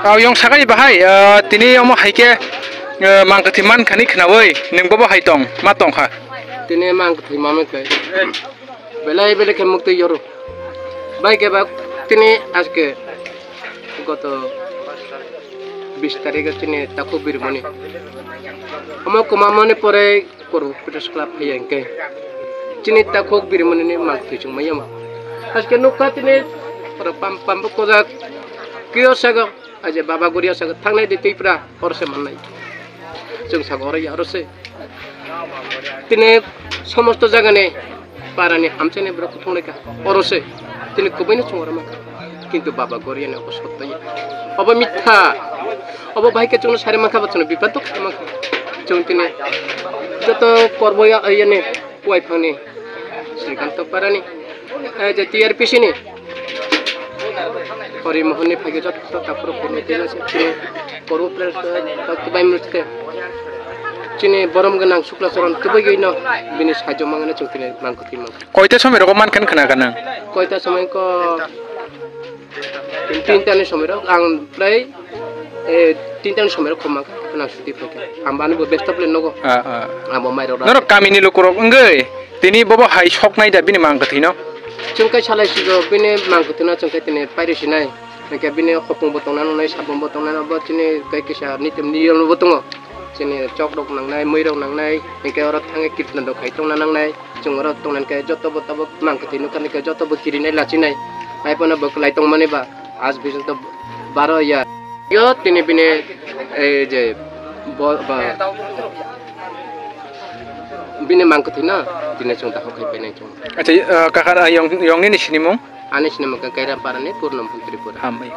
Yang sakai bahai tini omo haike mangketiman kani kenawai neng babo hai tong matong ha tini mangketiman ke belai belai ke mukti yoru baik ke bak tini aske goto 20 tarik tini taku birmoni omo kumamone pore koru British Club hayang ke tini taku birmoni ni mangketi chung mayam aske nukha tini para pam koza kyo saga aja baba guria saga thangnai de tipra orse mannai जों सागरै आरोसे तिने समस्त जागाने पारानि हामसेने ब्रक थंलेका अरसे तिने कुबैनो चंगरमा किन्तु बाबा गरियाने अब सत्तय अब मिथ्या अब भाइके जों सारे माखा बचन बिपद खामा जों तिने जत करबया आयने वाइफाने श्रीकांत पारानि जे टीआरपीसी नि हरिमोहननि फाइगे जत तापर पुरने देलासे करू प्लेस तकबाय मुस्ते Cini borom genang sukla soron tubai gino bini sajo mangane cungtine mangkuti mang. Koita somai rokoman kan kena kana. Koita somai ko tinta ni somai ang play tinta ni somai ko mang kana suti pake. Ambani bo best plan nogo. Amo mai ro. Noro kami ni lokoro ngai. Tini bobo hai sok nai da bini mangkuti no. Cungkai salai sigo bini mangkuti no cungkai tine pairisi nai. Nake bini khopung botong nano nai sabong botong nano bo cini kai kisah nitem niam botongo. Cini cok dok nang nai, mui dok nang nai, nike orang tangi kitna dok kaitong nang nai, cung orang tong nang kai joto bot tabok mangketi nukan nike joto bot kiri nai laci nai, ai pona bok laitong mane ba, as bisan to baro ya, yo tini bini je ba bini mangketi na, tini cung tak kai penai cung. Acha kakak yang ini sini mong? Ane sini mong kai ramparan ni purnam putri pura. Hambai.